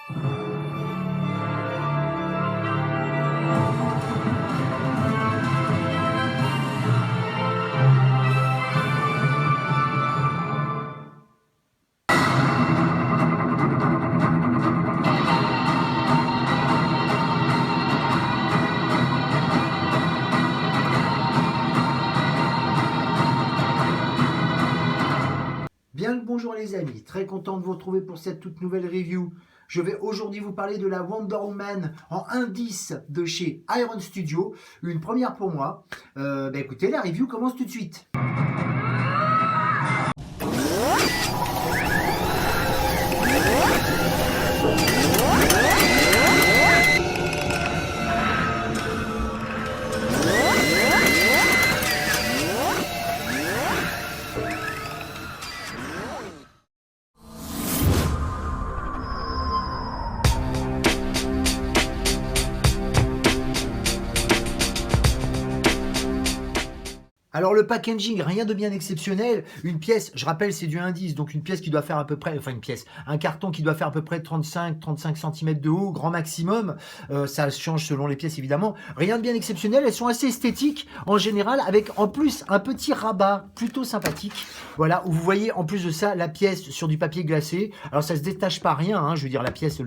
Bien le bonjour les amis, très content de vous retrouver pour cette toute nouvelle review. Je vais aujourd'hui vous parler de la Wonder Woman en 1.10 de chez Iron Studio, une première pour moi. Écoutez, la review commence tout de suite. Alors le packaging, rien de bien exceptionnel, une pièce, je rappelle c'est du 1.10, donc une pièce qui doit faire à peu près, un carton qui doit faire à peu près 35 cm de haut, grand maximum, ça change selon les pièces évidemment, rien de bien exceptionnel, elles sont assez esthétiques en général, avec en plus un petit rabat plutôt sympathique, voilà, où vous voyez en plus de ça la pièce sur du papier glacé, alors ça se détache pas rien, hein, je veux dire la pièce,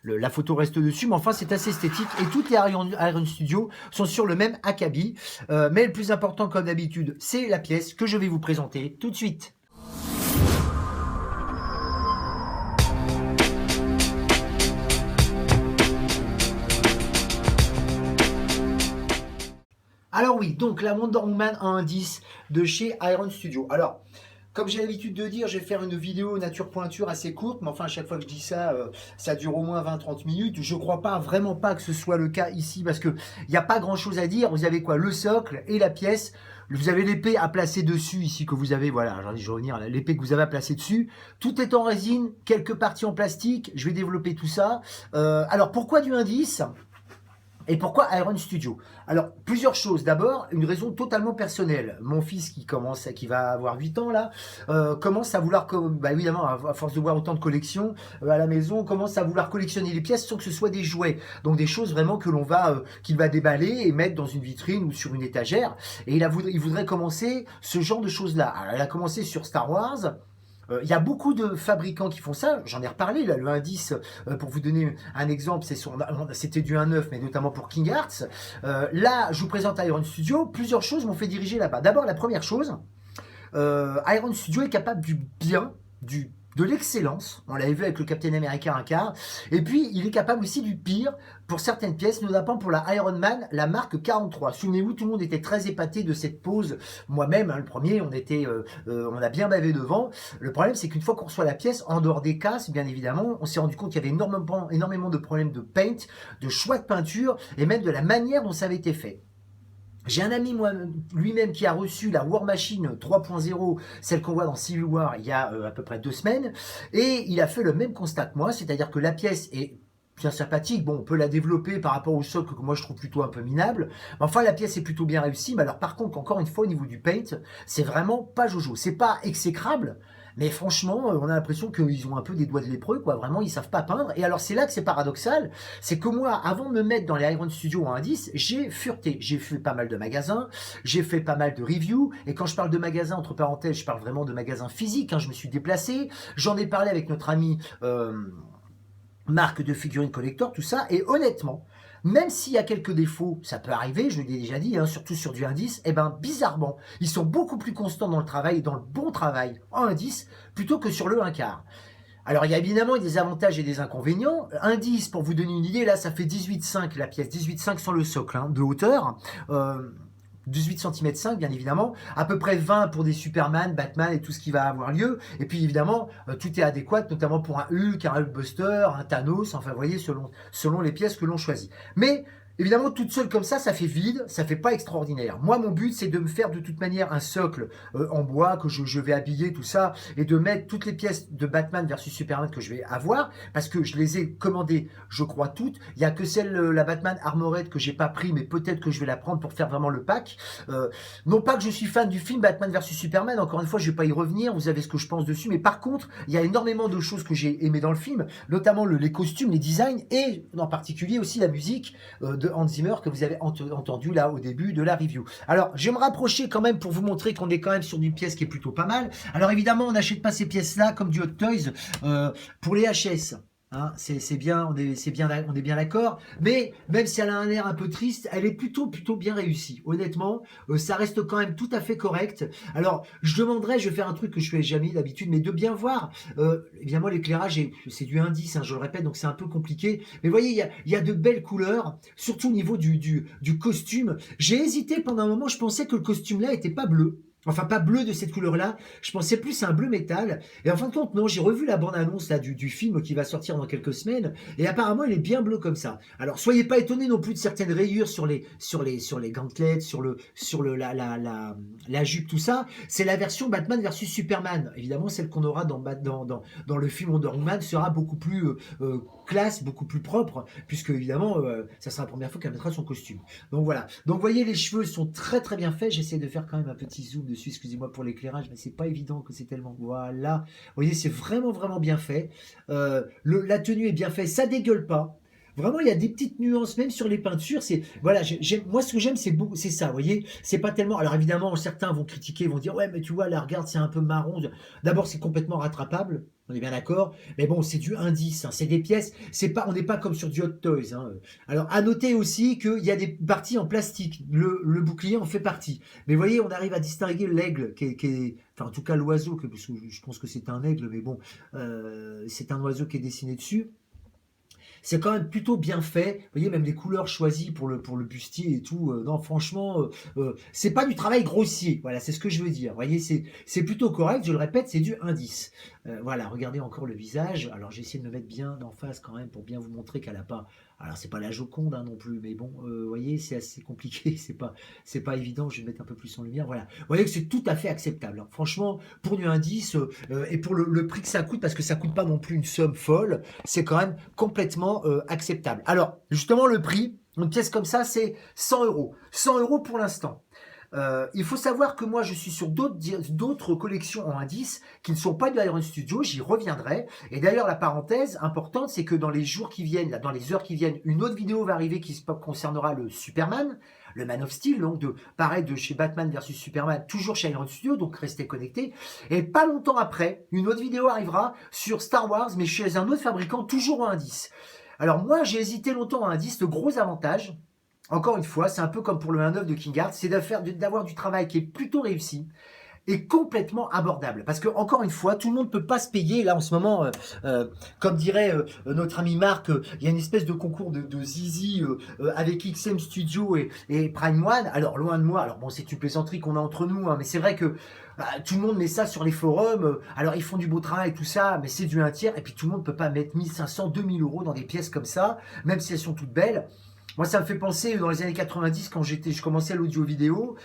la photo reste dessus, mais enfin c'est assez esthétique, et toutes les Iron Studio sont sur le même acabit, mais le plus important comme d'habitude, c'est la pièce que je vais vous présenter tout de suite. Alors oui, donc la Wonder Woman 1.10 de chez Iron Studio. Alors, comme j'ai l'habitude de dire, je vais faire une vidéo nature pointure assez courte, mais enfin à chaque fois que je dis ça, ça dure au moins 20-30 minutes. Je crois pas, vraiment pas que ce soit le cas ici, parce que il n'y a pas grand chose à dire. Vous avez quoi? Le socle et la pièce. Vous avez l'épée à placer dessus ici que vous avez, voilà, je vais revenir à l'épée que vous avez à placer dessus. Tout est en résine, quelques parties en plastique. Je vais développer tout ça. Alors pourquoi du indice ? Et pourquoi Iron Studio? Alors, plusieurs choses. D'abord, une raison totalement personnelle. Mon fils qui va avoir 8 ans là, commence à vouloir, évidemment, à force de voir autant de collections à la maison, commence à vouloir collectionner les pièces sans que ce soit des jouets. Donc des choses vraiment que qu'il va déballer et mettre dans une vitrine ou sur une étagère. Et il voudrait commencer ce genre de choses-là. Alors, elle a commencé sur Star Wars. Il y a beaucoup de fabricants qui font ça, j'en ai reparlé, là, le 1.10, pour vous donner un exemple, c'était du 1.9, mais notamment pour King Hearts. Là, je vous présente Iron Studio, plusieurs choses m'ont fait diriger là-bas. D'abord, la première chose, Iron Studio est capable du bien, de l'excellence, on l'avait vu avec le Captain America 1 quart, et puis il est capable aussi du pire pour certaines pièces, notamment pour la Iron Man, la marque 43. Souvenez-vous, tout le monde était très épaté de cette pose, moi-même, hein, le premier, on a bien bavé devant. Le problème, c'est qu'une fois qu'on reçoit la pièce, en dehors des casses, bien évidemment, on s'est rendu compte qu'il y avait énormément de problèmes de paint, de choix de peinture, et même de la manière dont ça avait été fait. J'ai un ami lui-même qui a reçu la War Machine 3.0, celle qu'on voit dans Civil War il y a à peu près 2 semaines, et il a fait le même constat que moi, c'est-à-dire que la pièce est bien sympathique, bon on peut la développer par rapport au socle que moi je trouve plutôt un peu minable, mais enfin la pièce est plutôt bien réussie, mais alors par contre encore une fois au niveau du paint, c'est vraiment pas jojo, c'est pas exécrable, mais franchement, on a l'impression qu'ils ont un peu des doigts de lépreux, quoi. Vraiment, ils savent pas peindre. Et alors, c'est là que c'est paradoxal. C'est que moi, avant de me mettre dans les Iron Studio en indice, j'ai fureté. J'ai fait pas mal de magasins, j'ai fait pas mal de reviews. Et quand je parle de magasins, entre parenthèses, je parle vraiment de magasins physiques. Hein, je me suis déplacé. J'en ai parlé avec notre ami marque de figurines collector, tout ça. Et honnêtement, même s'il y a quelques défauts, ça peut arriver, je l'ai déjà dit, hein, surtout sur du indice, et ben bizarrement, ils sont beaucoup plus constants dans le travail, dans le bon travail en indice, plutôt que sur le 1 quart. Alors il y a évidemment des avantages et des inconvénients. Indice, pour vous donner une idée, là ça fait 18,5 la pièce, 18,5 sans le socle hein, de hauteur. 18 cm 5 bien évidemment, à peu près 20 pour des Superman, Batman et tout ce qui va avoir lieu, et puis évidemment tout est adéquat, notamment pour un Hulk, un Hulkbuster, un Thanos, enfin vous voyez, selon les pièces que l'on choisit. Mais Évidemment, toute seule comme ça fait vide, ça fait pas extraordinaire. Moi, mon but, c'est de me faire de toute manière un socle en bois que je vais habiller, tout ça, et de mettre toutes les pièces de Batman versus Superman que je vais avoir, parce que je les ai commandées, je crois toutes. Il y a que celle, la Batman Armored que j'ai pas pris, mais peut-être que je vais la prendre pour faire vraiment le pack. Non pas que je suis fan du film Batman versus Superman, encore une fois, je vais pas y revenir, vous savez ce que je pense dessus, mais par contre, il y a énormément de choses que j'ai aimées dans le film, notamment les costumes, les designs, et en particulier aussi la musique de Hans Zimmer que vous avez entendu là au début de la review. Alors, je vais me rapprocher quand même pour vous montrer qu'on est quand même sur une pièce qui est plutôt pas mal. Alors évidemment, on n'achète pas ces pièces-là comme du Hot Toys pour les HS. Hein, c'est bien, on est bien d'accord. Mais même si elle a un air un peu triste, elle est plutôt bien réussie. Honnêtement, ça reste quand même tout à fait correct. Alors, je demanderais, je vais faire un truc que je fais jamais d'habitude, mais de bien voir. Évidemment, l'éclairage, c'est du indice, hein, je le répète, donc c'est un peu compliqué. Mais voyez, il y a de belles couleurs, surtout au niveau du costume. J'ai hésité pendant un moment, je pensais que le costume là était pas bleu. Enfin, pas bleu de cette couleur-là. Je pensais plus à un bleu métal. Et en fin de compte, non, j'ai revu la bande-annonce là du film qui va sortir dans quelques semaines. Et apparemment, il est bien bleu comme ça. Alors, soyez pas étonnés non plus de certaines rayures sur les gantelettes, la jupe, tout ça. C'est la version Batman versus Superman. Évidemment, celle qu'on aura dans le film Wonder Woman sera beaucoup plus classe, beaucoup plus propre, puisque évidemment, ça sera la première fois qu'elle mettra son costume. Donc voilà. Donc, vous voyez, les cheveux sont très bien faits. J'essaie de faire quand même un petit zoom dessus, excusez-moi pour l'éclairage, mais c'est pas évident que c'est tellement... Voilà, vous voyez, c'est vraiment bien fait. La tenue est bien faite, ça dégueule pas. Vraiment, il y a des petites nuances, même sur les peintures. C'est voilà, moi ce que j'aime, c'est ça, vous voyez. C'est pas tellement. Alors évidemment, certains vont critiquer, vont dire ouais, mais tu vois, là, regarde, c'est un peu marron. D'abord, c'est complètement rattrapable. On est bien d'accord, mais bon, c'est du indice, hein, c'est des pièces. C'est pas, on n'est pas comme sur du Hot Toys. Hein. Alors, à noter aussi qu'il y a des parties en plastique. Le bouclier en fait partie. Mais vous voyez, on arrive à distinguer l'aigle, enfin en tout cas l'oiseau, parce que je pense que c'est un aigle, mais bon, c'est un oiseau qui est dessiné dessus. C'est quand même plutôt bien fait. Vous voyez, même les couleurs choisies pour le bustier et tout. Non, franchement, c'est pas du travail grossier. Voilà, c'est ce que je veux dire. Vous voyez, c'est plutôt correct. Je le répète, c'est du indice. Voilà, regardez encore le visage. Alors, j'ai essayé de me mettre bien en face quand même pour bien vous montrer qu'elle a pas. Alors, c'est pas la Joconde hein, non plus, mais bon, vous voyez, c'est assez compliqué. C'est pas évident. Je vais mettre un peu plus en lumière. Voilà, vous voyez que c'est tout à fait acceptable. Hein. Franchement, pour du indice et pour le prix que ça coûte, parce que ça coûte pas non plus une somme folle, c'est quand même complètement acceptable. Alors, justement, le prix, une pièce comme ça, c'est 100 euros. 100 euros pour l'instant. Il faut savoir que moi je suis sur d'autres collections en indice qui ne sont pas du Iron Studio, j'y reviendrai. Et d'ailleurs la parenthèse importante c'est que dans les jours qui viennent, dans les heures qui viennent, une autre vidéo va arriver qui concernera le Superman, le Man of Steel, donc pareil de chez Batman versus Superman, toujours chez Iron Studio, donc restez connectés. Et pas longtemps après, une autre vidéo arrivera sur Star Wars, mais chez un autre fabricant, toujours en indice. Alors moi j'ai hésité longtemps en indice, le gros avantage, encore une fois, c'est un peu comme pour le 1.9 de King Art, c'est d'avoir du travail qui est plutôt réussi et complètement abordable. Parce que, encore une fois, tout le monde ne peut pas se payer. Là, en ce moment, comme dirait notre ami Marc, il y a une espèce de concours de zizi avec XM Studio et Prime One. Alors, loin de moi, alors bon, c'est une plaisanterie qu'on a entre nous, hein, mais c'est vrai que tout le monde met ça sur les forums. Alors, ils font du beau travail, tout ça, mais c'est du 1/3. Et puis, tout le monde ne peut pas mettre 1500, 2000 euros dans des pièces comme ça, même si elles sont toutes belles. Moi, ça me fait penser dans les années 90 quand je commençais l'audio vidéo,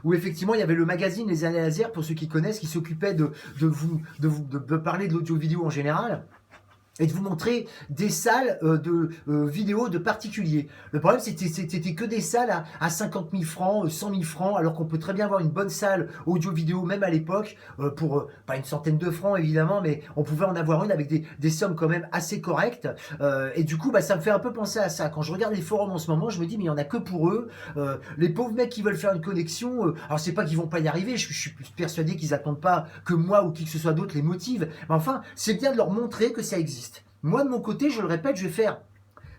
où effectivement il y avait le magazine Les Années Laser, pour ceux qui connaissent, qui s'occupait de parler de l'audio vidéo en général et de vous montrer des salles de vidéos de particuliers. Le problème, c'était que des salles à 50 000 francs, 100 000 francs, alors qu'on peut très bien avoir une bonne salle audio-vidéo, même à l'époque, pour pas une centaine de francs, évidemment, mais on pouvait en avoir une avec des sommes quand même assez correctes. Et du coup, ça me fait un peu penser à ça. Quand je regarde les forums en ce moment, je me dis, mais il n'y en a que pour eux. Les pauvres mecs qui veulent faire une connexion, alors c'est pas qu'ils vont pas y arriver, je suis persuadé qu'ils attendent pas que moi ou qui que ce soit d'autre les motive. Mais enfin, c'est bien de leur montrer que ça existe. Moi, de mon côté, je le répète, je vais faire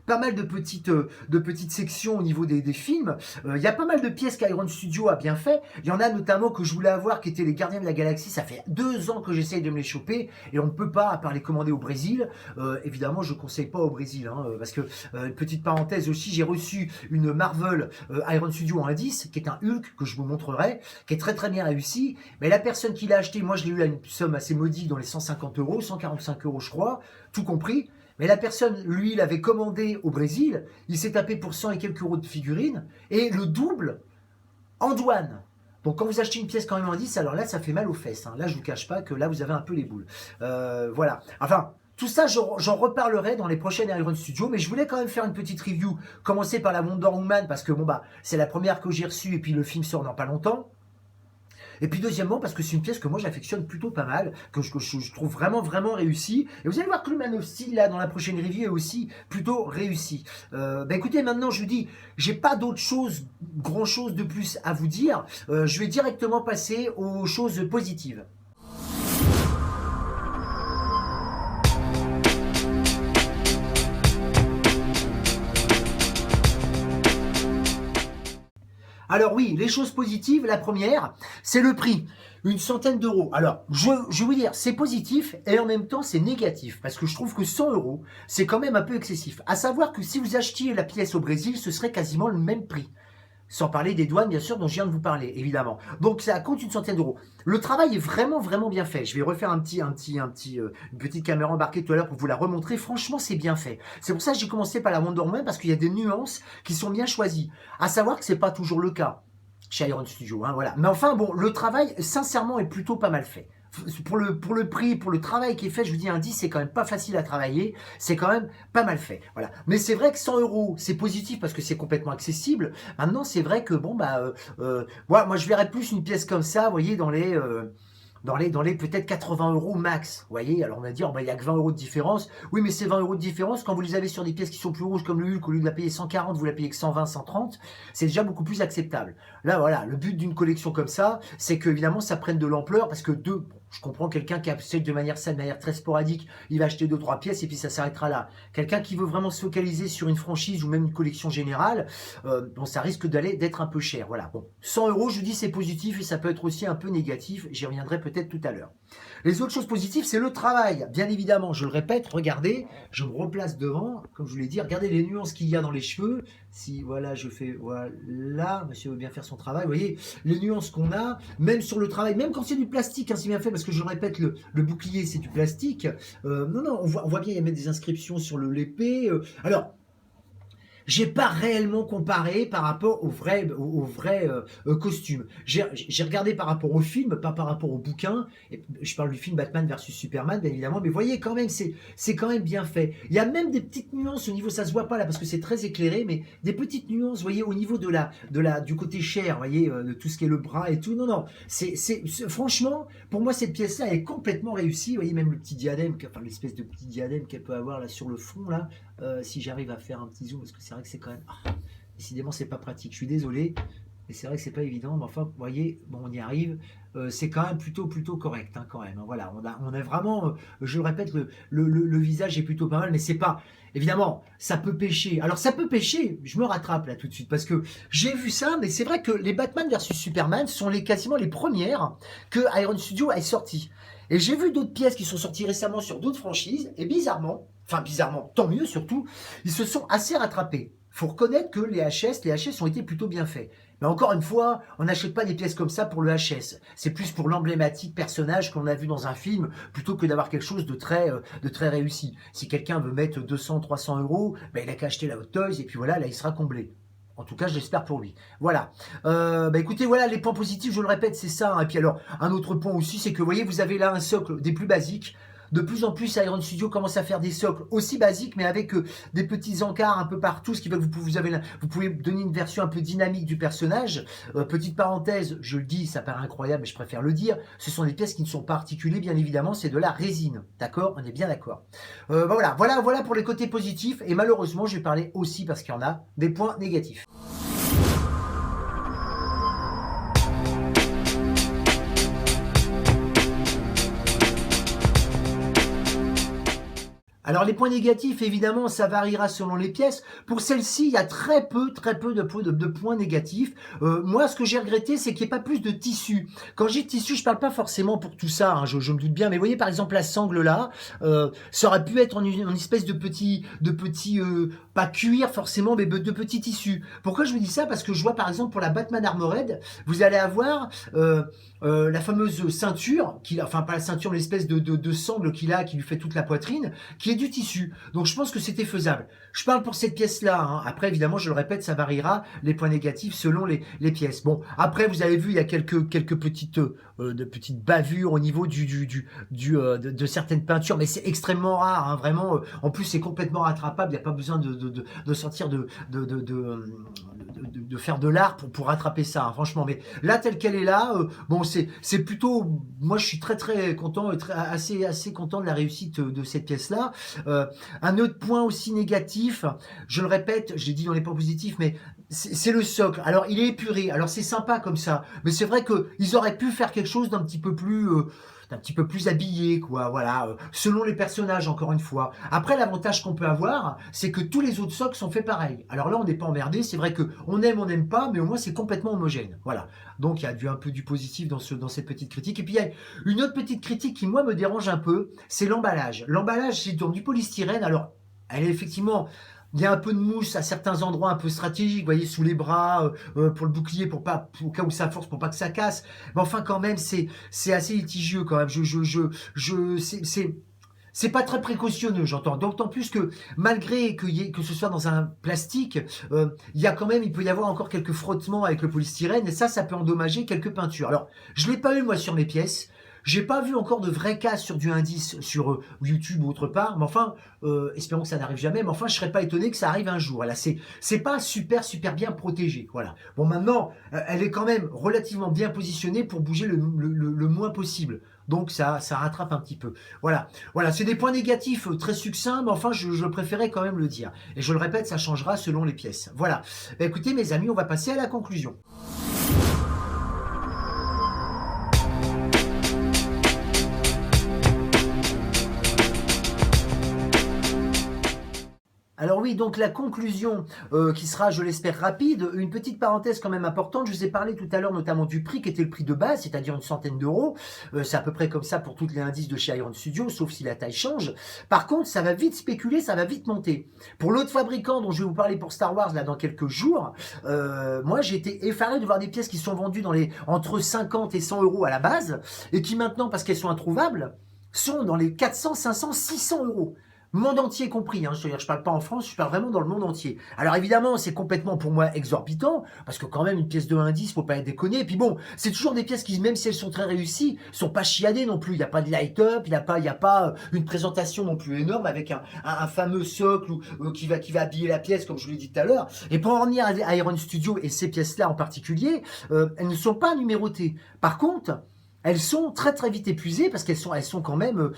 pas mal de petites sections au niveau des films. Il y a pas mal de pièces qu'Iron Studio a bien fait. Il y en a notamment que je voulais avoir qui étaient les Gardiens de la Galaxie. Ça fait 2 ans que j'essaye de me les choper et on ne peut pas, à part les commander au Brésil. Évidemment, je ne conseille pas au Brésil, hein, parce que, petite parenthèse aussi, j'ai reçu une Marvel Iron Studio en indice, qui est un Hulk que je vous montrerai, qui est très bien réussi. Mais la personne qui l'a acheté, moi je l'ai eu à une somme assez modique dans les 150 euros, 145 euros je crois, tout compris. Mais la personne, lui, il avait commandé au Brésil, il s'est tapé pour 100 et quelques euros de figurines, et le double en douane. Donc quand vous achetez une pièce quand même en 10, alors là, ça fait mal aux fesses. Hein. Là, je vous cache pas que là, vous avez un peu les boules. Voilà. Enfin, tout ça, j'en reparlerai dans les prochaines Iron Studio, mais je voulais quand même faire une petite review. Commencer par la Wonder Woman, parce que bon bah, c'est la première que j'ai reçue, et puis le film sort dans pas longtemps. Et puis deuxièmement, parce que c'est une pièce que moi j'affectionne plutôt pas mal, que je trouve vraiment vraiment réussie. Et vous allez voir que le Man of Steel, là, dans la prochaine review, est aussi plutôt réussi. Bah écoutez, maintenant je vous dis, j'ai pas d'autre chose, grand chose de plus à vous dire. Je vais directement passer aux choses positives. Alors oui, les choses positives, la première, c'est le prix. Une centaine d'euros. Alors, je vais vous dire, c'est positif et en même temps c'est négatif. Parce que je trouve que 100 euros, c'est quand même un peu excessif. À savoir que si vous achetiez la pièce au Brésil, ce serait quasiment le même prix. Sans parler des douanes, bien sûr, dont je viens de vous parler, évidemment. Donc ça compte une centaine d'euros. Le travail est vraiment, vraiment bien fait. Je vais refaire une petite caméra embarquée tout à l'heure pour vous la remontrer. Franchement, c'est bien fait. C'est pour ça que j'ai commencé par la Wonder Woman, parce qu'il y a des nuances qui sont bien choisies. À savoir que c'est pas toujours le cas chez Iron Studio, hein, voilà. Mais enfin, bon, le travail, sincèrement, est plutôt pas mal fait. Pour le prix, pour le travail qui est fait, je vous dis un 10, c'est quand même pas facile à travailler, c'est quand même pas mal fait. Voilà. Mais c'est vrai que 100 euros, c'est positif parce que c'est complètement accessible. Maintenant, c'est vrai que bon, bah, moi, je verrais plus une pièce comme ça, vous voyez, dans les peut-être 80 euros max. Vous voyez, alors on va dire, il n'y a que 20 euros de différence. Oui, mais ces 20 euros de différence, quand vous les avez sur des pièces qui sont plus rouges comme le Hulk, au lieu de la payer 140, vous la payez que 120, 130, c'est déjà beaucoup plus acceptable. Là, voilà, le but d'une collection comme ça, c'est que évidemment, ça prenne de l'ampleur, parce que je comprends quelqu'un qui achète de manière saine, de manière très sporadique, il va acheter 2-3 pièces et puis ça s'arrêtera là. Quelqu'un qui veut vraiment se focaliser sur une franchise ou même une collection générale, bon, ça risque d'être un peu cher. Voilà. Bon, 100 euros, je dis c'est positif et ça peut être aussi un peu négatif. J'y reviendrai peut-être tout à l'heure. Les autres choses positives, c'est le travail. Bien évidemment, je le répète, regardez, je me replace devant, comme je vous l'ai dit, regardez les nuances qu'il y a dans les cheveux. Si, voilà, je fais, voilà, monsieur veut bien faire son travail. Vous voyez, les nuances qu'on a, même sur le travail, même quand c'est du plastique, hein, c'est bien fait, parce que je le répète, le bouclier, c'est du plastique. Non, on voit bien, il y a même des inscriptions sur l'épée. Alors, j'ai pas réellement comparé par rapport au vrai costume. J'ai regardé par rapport au film, pas par rapport au bouquin. Et je parle du film Batman versus Superman, bien évidemment. Mais vous voyez, quand même, c'est quand même bien fait. Il y a même des petites nuances au niveau, ça se voit pas là parce que c'est très éclairé, mais des petites nuances, vous voyez, au niveau du côté chair, vous voyez, de tout ce qui est le bras et tout. Non, franchement, pour moi, cette pièce-là est complètement réussie. Vous voyez, même le petit diadème, enfin l'espèce de petit diadème qu'elle peut avoir là sur le front là. Si j'arrive à faire un petit zoom, parce que c'est vrai que c'est quand même... décidément, c'est pas pratique. Je suis désolé, mais c'est vrai que c'est pas évident. Mais enfin, vous voyez, bon, on y arrive. C'est quand même plutôt correct, hein, quand même. Hein, voilà, on a vraiment, je le répète, le visage est plutôt pas mal, mais c'est pas... Évidemment, ça peut pêcher. Alors, ça peut pêcher, je me rattrape là tout de suite, parce que j'ai vu ça, mais c'est vrai que les Batman versus Superman sont quasiment les premières que Iron Studio ait sorties. Et j'ai vu d'autres pièces qui sont sorties récemment sur d'autres franchises, et bizarrement, tant mieux surtout, ils se sont assez rattrapés. Il faut reconnaître que les HS ont été plutôt bien faits. Mais encore une fois, on n'achète pas des pièces comme ça pour le HS. C'est plus pour l'emblématique personnage qu'on a vu dans un film, plutôt que d'avoir quelque chose de très réussi. Si quelqu'un veut mettre 200, 300 euros, ben il a qu'à acheter la Hot Toys, et puis voilà, là il sera comblé. En tout cas, je l'espère pour lui. Voilà. Écoutez, voilà les points positifs, je le répète, c'est ça. Hein. Et puis alors, un autre point aussi, c'est que vous voyez, vous avez là un socle des plus basiques. De plus en plus, Iron Studio commence à faire des socles aussi basiques, mais avec des petits encarts un peu partout, ce qui fait que vous pouvez donner une version un peu dynamique du personnage. Petite parenthèse, je le dis, ça paraît incroyable, mais je préfère le dire, ce sont des pièces qui ne sont pas articulées, bien évidemment, c'est de la résine. D'accord? On est bien d'accord. Voilà pour les côtés positifs, et malheureusement, je vais parler aussi, parce qu'il y en a, des points négatifs. Alors les points négatifs, évidemment, ça variera selon les pièces. Pour celle-ci, il y a très peu de points négatifs. Moi, ce que j'ai regretté, c'est qu'il n'y ait pas plus de tissu. Quand j'ai tissu, je parle pas forcément pour tout ça, hein, je me doute bien. Mais vous voyez, par exemple, la sangle là, ça aurait pu être en espèce de petit, pas cuir forcément, mais de petits tissus. Pourquoi je vous dis ça? Parce que je vois, par exemple, pour la Batman Armored, vous allez avoir la fameuse ceinture, enfin pas la ceinture, l'espèce de sangle qu'il a, qui lui fait toute la poitrine, qui est du tissu. Donc je pense que c'était faisable. Je parle pour cette pièce-là. Hein. Après, évidemment, je le répète, ça variera les points négatifs selon les pièces. Bon, après, vous avez vu, il y a quelques petites bavures au niveau de certaines peintures, mais c'est extrêmement rare, hein, vraiment. En plus, c'est complètement rattrapable. Il n'y a pas besoin de sortir de faire de l'art pour rattraper ça, hein, franchement. Mais là, telle qu'elle est là, bon, c'est plutôt. Moi, je suis très très content et assez content de la réussite de cette pièce-là. Un autre point aussi négatif, je le répète, je l'ai dit dans les points positifs, mais c'est le socle. Alors, il est épuré. Alors, c'est sympa comme ça, mais c'est vrai qu'ils auraient pu faire quelque chose d'un petit peu plus habillé, quoi, voilà, selon les personnages, encore une fois. Après, l'avantage qu'on peut avoir, c'est que tous les autres socles sont faits pareil. Alors là, on n'est pas emmerdé, c'est vrai que on n'aime pas, mais au moins, c'est complètement homogène, voilà. Donc, il y a un peu du positif dans cette petite critique. Et puis, il y a une autre petite critique qui, moi, me dérange un peu, c'est l'emballage. L'emballage, c'est du polystyrène, alors, elle est effectivement... Il y a un peu de mousse à certains endroits un peu stratégiques, vous voyez, sous les bras, pour le bouclier, pour cas où ça force, pour pas que ça casse. Mais enfin, quand même, c'est assez litigieux quand même. C'est pas très précautionneux, j'entends. D'autant plus que malgré que ce soit dans un plastique, il peut y avoir encore quelques frottements avec le polystyrène et ça peut endommager quelques peintures. Alors, je l'ai pas eu moi sur mes pièces. J'ai pas vu encore de vrais cas sur du indice sur YouTube ou autre part, mais enfin, espérons que ça n'arrive jamais, mais enfin, je serais pas étonné que ça arrive un jour. Là, c'est pas super bien protégé, voilà. Bon, maintenant, elle est quand même relativement bien positionnée pour bouger le moins possible. Donc ça rattrape un petit peu. Voilà, c'est des points négatifs très succincts, mais enfin, je préférais quand même le dire. Et je le répète, ça changera selon les pièces. Voilà. Bah, écoutez, mes amis, on va passer à la conclusion. Alors oui, donc la conclusion qui sera, je l'espère, rapide. Une petite parenthèse quand même importante. Je vous ai parlé tout à l'heure notamment du prix qui était le prix de base, c'est-à-dire une centaine d'euros. C'est à peu près comme ça pour tous les indices de chez Iron Studio, sauf si la taille change. Par contre, ça va vite spéculer, ça va vite monter. Pour l'autre fabricant dont je vais vous parler pour Star Wars là dans quelques jours, moi j'ai été effaré de voir des pièces qui sont vendues entre 50 et 100 euros à la base et qui maintenant, parce qu'elles sont introuvables, sont dans les 400, 500, 600 euros. Monde entier compris, hein, c'est-à-dire je parle pas en France, je parle vraiment dans le monde entier. Alors évidemment, c'est complètement pour moi exorbitant, parce que quand même une pièce de 1,10, faut pas être déconné. Et puis bon, c'est toujours des pièces qui, même si elles sont très réussies, sont pas chiadées non plus. Il n'y a pas de light-up, il n'y a pas une présentation non plus énorme avec un fameux socle qui va habiller la pièce, comme je vous l'ai dit tout à l'heure. Et pour en revenir à Iron Studio et ces pièces-là en particulier, elles ne sont pas numérotées. Par contre, elles sont très très vite épuisées parce qu'elles sont quand même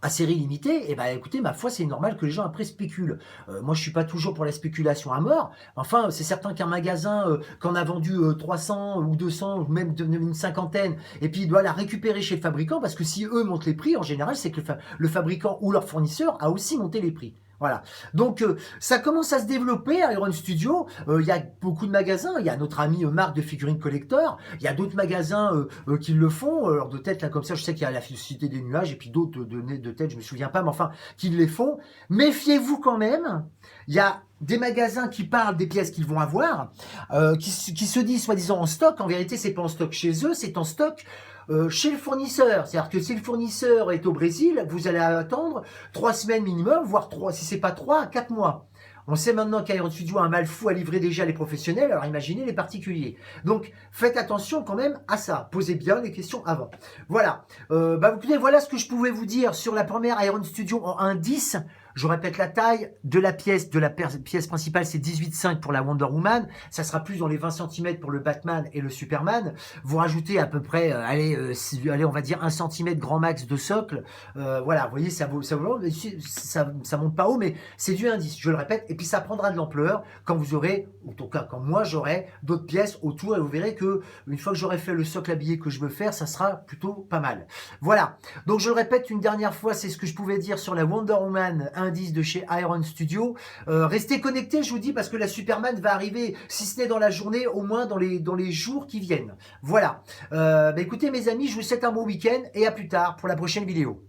à série limitée, et ben écoutez, ma foi, c'est normal que les gens après spéculent. Moi, je suis pas toujours pour la spéculation à mort. Enfin, c'est certain qu'un magasin qu'en a vendu 300 ou 200 ou même une cinquantaine, et puis il doit la récupérer chez le fabricant, parce que si eux montent les prix, en général, c'est que le fabricant ou leur fournisseur a aussi monté les prix. Voilà. Donc ça commence à se développer à Iron Studio. Il y a beaucoup de magasins. Il y a notre ami Marc de Figurines Collector. Il y a d'autres magasins qui le font. Alors de tête là comme ça, je sais qu'il y a la Cité des Nuages et puis d'autres de tête, je me souviens pas, mais enfin qui les font. Méfiez-vous quand même. Il y a des magasins qui parlent des pièces qu'ils vont avoir, qui se disent soi-disant en stock. En vérité, c'est pas en stock chez eux, c'est en stock chez le fournisseur. C'est-à-dire que si le fournisseur est au Brésil, vous allez attendre 3 semaines minimum, voire 3, si c'est pas 3, à 4 mois. On sait maintenant qu'Iron Studio a un mal fou à livrer déjà les professionnels, alors imaginez les particuliers. Donc faites attention quand même à ça. Posez bien les questions avant. Voilà. Écoutez, voilà ce que je pouvais vous dire sur la première Iron Studio en 1.10. Je répète la taille de la pièce principale, c'est 18,5 pour la Wonder Woman. Ça sera plus dans les 20 cm pour le Batman et le Superman. Vous rajoutez à peu près, on va dire 1 cm grand max de socle. Voilà, vous voyez, ça monte pas haut, mais c'est du indice, je le répète. Et puis ça prendra de l'ampleur quand vous aurez, en tout cas quand moi j'aurai d'autres pièces autour, et vous verrez que une fois que j'aurai fait le socle habillé que je veux faire, ça sera plutôt pas mal. Voilà. Donc je le répète une dernière fois, c'est ce que je pouvais dire sur la Wonder Woman indice de chez Iron Studio. Restez connectés, je vous dis, parce que la Superman va arriver, si ce n'est dans la journée, au moins dans les jours qui viennent. Voilà. Écoutez mes amis, je vous souhaite un bon week-end et à plus tard pour la prochaine vidéo.